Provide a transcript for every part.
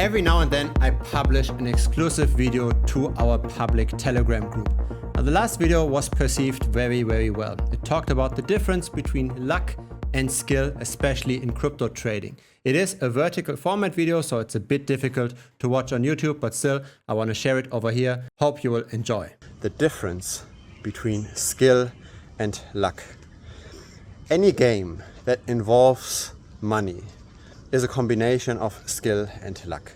Every now and then I publish an exclusive video to our public Telegram group. Now, the last video was perceived very well. It talked about the difference between luck and skill, especially in crypto trading. It is a vertical format video, so it's a bit difficult to watch on YouTube, but still I want to share it over here. Hope you will enjoy. The difference between skill and luck. Any game that involves money is a combination of skill and luck.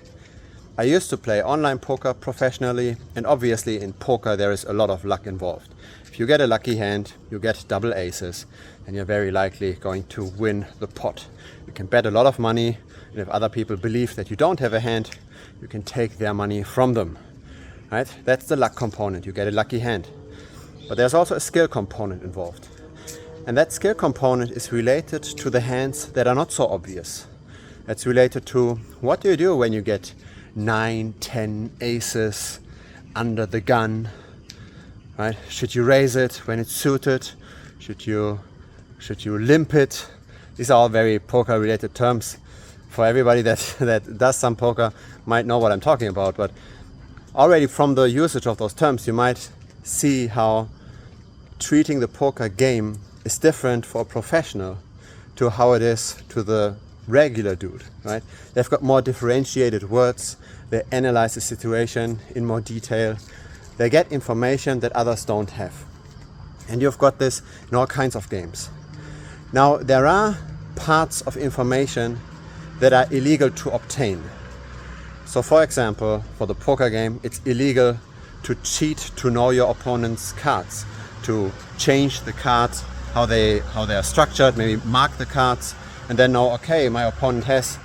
I used to play online poker professionally, and obviously in poker there is a lot of luck involved. If you get a lucky hand, you get double aces, and you're very likely going to win the pot. You can bet a lot of money, and if other people believe that you don't have a hand, you can take their money from them. Right? That's the luck component, you get a lucky hand. But there's also a skill component involved. And that skill component is related to the hands that are not so obvious. It's related to what do you do when you get 9, 10 aces under the gun, right? Should you raise it when it's suited? Should you limp it? These are all very poker related terms. For everybody that does some poker might know what I'm talking about, but already from the usage of those terms, you might see how treating the poker game is different for a professional to how it is to the regular dude, right? They've got more differentiated words, they analyze the situation in more detail, they get information that others don't have. And you've got this in all kinds of games. Now, there are parts of information that are illegal to obtain. So for example, for the poker game, it's illegal to cheat to know your opponent's cards, to change the cards, how they are structured, maybe mark the cards, and then know, okay, my opponent has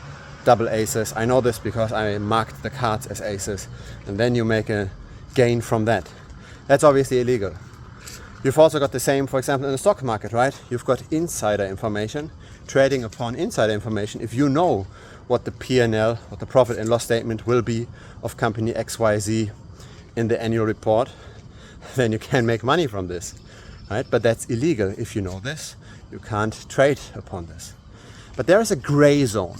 double aces. I know this because I marked the cards as aces. And then you make a gain from that. That's obviously illegal. You've also got the same, for example, in the stock market, right? You've got insider information, trading upon insider information. If you know what the P&L, what the profit and loss statement will be of company XYZ in the annual report, then you can make money from this, right? But that's illegal. If you know this, you can't trade upon this. But there is a gray zone,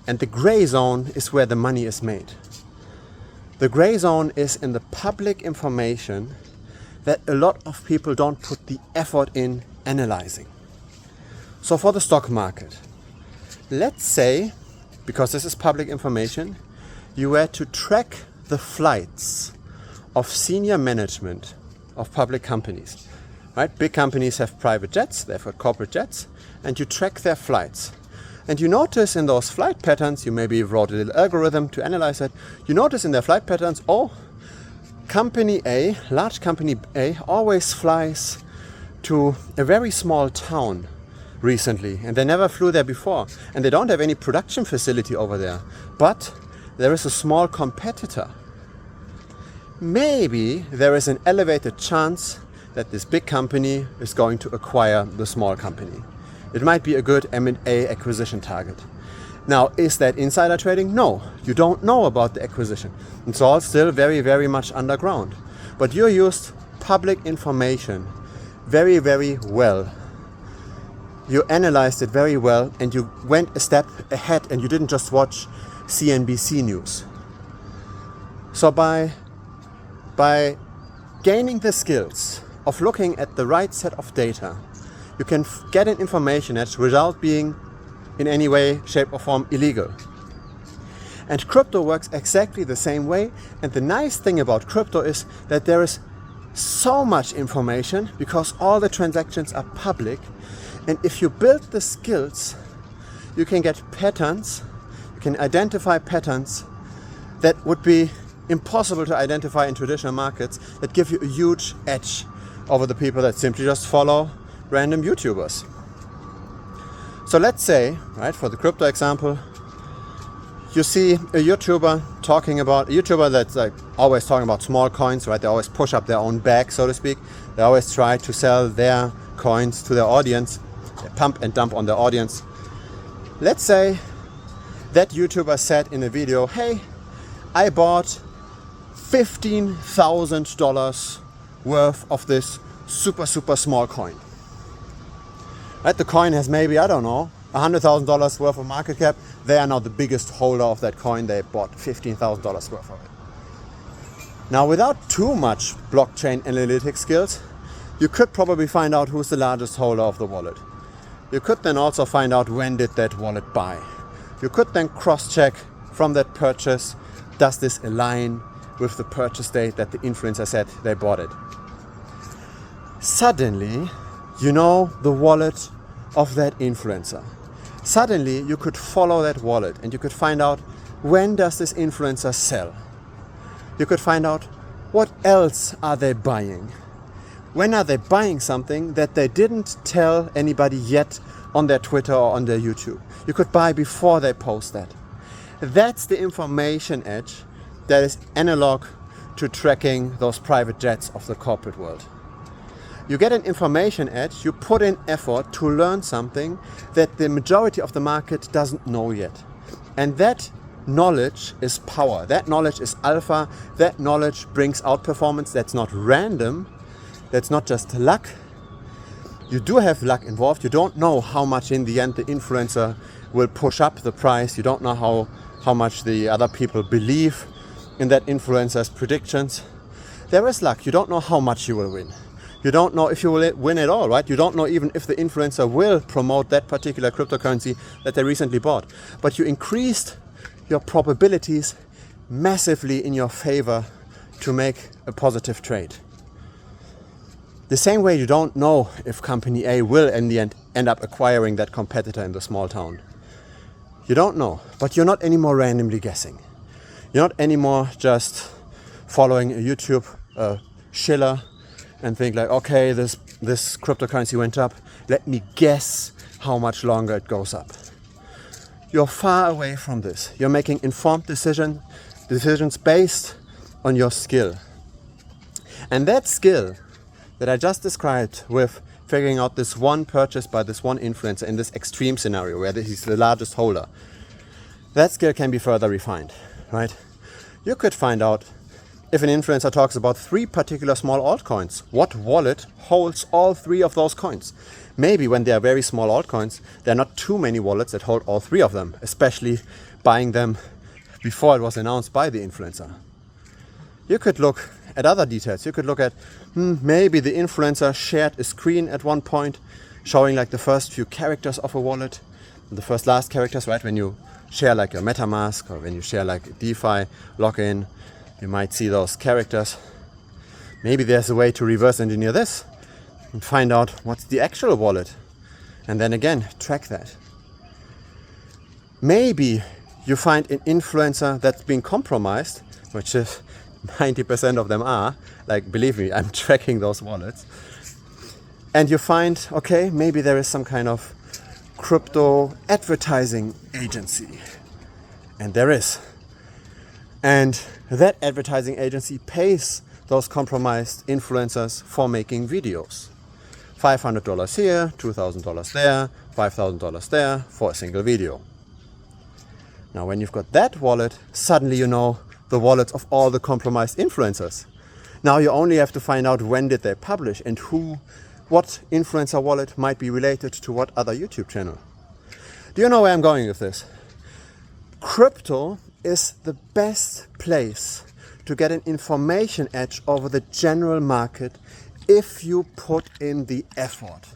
and the gray zone is where the money is made. The gray zone is in the public information that a lot of people don't put the effort in analyzing. So for the stock market, let's say, because this is public information, you were to track the flights of senior management of public companies. Right? Big companies have private jets, they've got corporate jets, and you track their flights. And you notice in those flight patterns, you maybe wrote a little algorithm to analyze that, you notice in their flight patterns, oh, company A, large company A, always flies to a very small town recently, and they never flew there before, and they don't have any production facility over there, but there is a small competitor. Maybe there is an elevated chance that this big company is going to acquire the small company. It might be a good M&A acquisition target. Now, is that insider trading? No, you don't know about the acquisition. It's all still very much underground. But you used public information very well. You analyzed it very well, and you went a step ahead, and you didn't just watch CNBC News. So by gaining the skills of looking at the right set of data, you can get an information edge without being in any way, shape or form illegal. And crypto works exactly the same way. And the nice thing about crypto is that there is so much information because all the transactions are public. And if you build the skills, you can get patterns, you can identify patterns that would be impossible to identify in traditional markets, that give you a huge edge over the people that simply just follow random YouTubers. So let's say, right, for the crypto example, you see a YouTuber that's like always talking about small coins, right? They always push up their own bag, so to speak. They always try to sell their coins to their audience. They pump and dump on their audience. Let's say that YouTuber said in a video, hey, I bought $15,000 worth of this super small coin. Right? The coin has maybe, I don't know, $100,000 worth of market cap. They are now the biggest holder of that coin. They bought $15,000 worth of it. Now, without too much blockchain analytics skills, you could probably find out who's the largest holder of the wallet. You could then also find out when did that wallet buy. You could then cross-check from that purchase, does this align with the purchase date that the influencer said they bought it. Suddenly, you know the wallet of that influencer. Suddenly, you could follow that wallet and you could find out when does this influencer sell. You could find out what else are they buying. When are they buying something that they didn't tell anybody yet on their Twitter or on their YouTube? You could buy before they post that. That's the information edge that is analog to tracking those private jets of the corporate world. You get an information edge, you put in effort to learn something that the majority of the market doesn't know yet. And that knowledge is power. That knowledge is alpha. That knowledge brings out performance. That's not random. That's not just luck. You do have luck involved. You don't know how much in the end the influencer will push up the price. You don't know how much the other people believe in that influencer's predictions. There is luck. You don't know how much you will win. You don't know if you will win at all, right? You don't know even if the influencer will promote that particular cryptocurrency that they recently bought. But you increased your probabilities massively in your favor to make a positive trade. The same way you don't know if company A will in the end up acquiring that competitor in the small town. You don't know, but you're not anymore randomly guessing. You're not anymore just following a YouTube shiller and think like, okay, this cryptocurrency went up. Let me guess how much longer it goes up. You're far away from this. You're making informed decisions based on your skill. And that skill that I just described with figuring out this one purchase by this one influencer in this extreme scenario where he's the largest holder, that skill can be further refined, right? You could find out if an influencer talks about 3 particular small altcoins, what wallet holds all 3 of those coins? Maybe when they are very small altcoins, there are not too many wallets that hold all 3 of them, especially buying them before it was announced by the influencer. You could look at other details. You could look at maybe the influencer shared a screen at one point showing like the first few characters of a wallet, the first last characters, right? When you share like your MetaMask or when you share like a DeFi login, you might see those characters. Maybe there's a way to reverse engineer this and find out what's the actual wallet. And then again, track that. Maybe you find an influencer that's been compromised, which is 90% of them are. Like, believe me, I'm tracking those wallets. And you find, okay, maybe there is some kind of crypto advertising agency. And there is. And that advertising agency pays those compromised influencers for making videos. $500 here, $2,000 there, $5,000 there for a single video. Now, when you've got that wallet, suddenly you know the wallets of all the compromised influencers. Now you only have to find out when did they publish and what influencer wallet might be related to what other YouTube channel. Do you know where I'm going with this? Crypto is the best place to get an information edge over the general market if you put in the effort.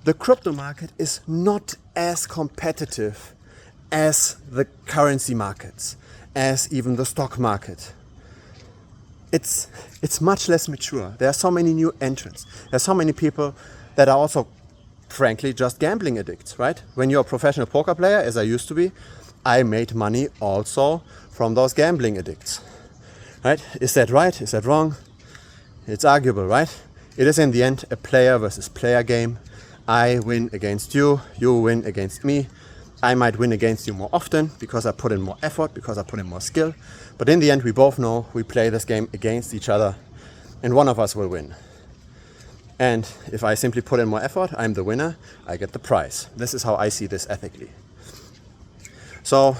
The crypto market is not as competitive as the currency markets, as even the stock market. It's much less mature. There are so many new entrants. There are so many people that are also, frankly, just gambling addicts, right? When you're a professional poker player, as I used to be, I made money also from those gambling addicts, right? Is that right? Is that wrong? It's arguable, right? It is in the end a player versus player game. I win against you, you win against me. I might win against you more often because I put in more effort, because I put in more skill. But in the end, we both know we play this game against each other and one of us will win. And if I simply put in more effort, I'm the winner, I get the prize. This is how I see this ethically. So,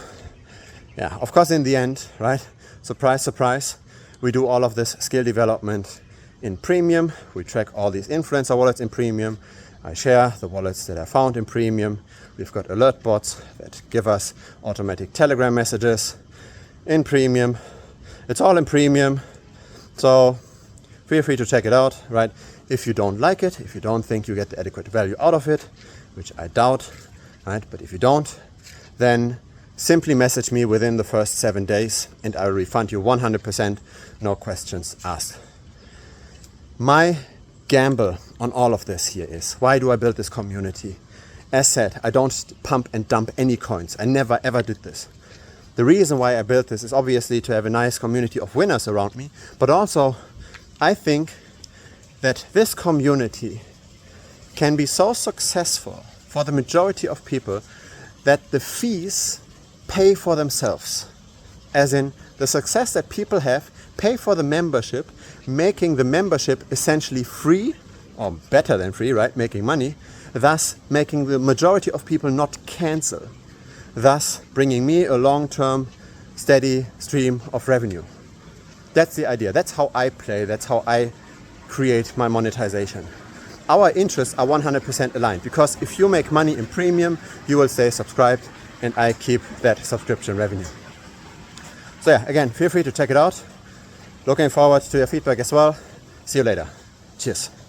yeah, of course, in the end, right? Surprise, surprise, we do all of this skill development in Premium. We track all these influencer wallets in Premium. I share the wallets that I found in Premium. We've got alert bots that give us automatic Telegram messages in Premium. It's all in Premium, so feel free to check it out, right? If you don't like it, if you don't think you get the adequate value out of it, which I doubt, right? But if you don't, then simply message me within the first 7 days and I will refund you 100%, no questions asked. My gamble on all of this here is, why do I build this community? As said, I don't pump and dump any coins. I never ever did this. The reason why I built this is obviously to have a nice community of winners around me, but also I think that this community can be so successful for the majority of people that the fees pay for themselves. As in, the success that people have pay for the membership, making the membership essentially free, or better than free, right? Making money, thus making the majority of people not cancel, thus bringing me a long-term steady stream of revenue. That's the idea. That's how I play. That's how I create my monetization. Our interests are 100% aligned, because if you make money in Premium, you will stay subscribed and I keep that subscription revenue. So yeah, again, feel free to check it out. Looking forward to your feedback as well. See you later. Cheers.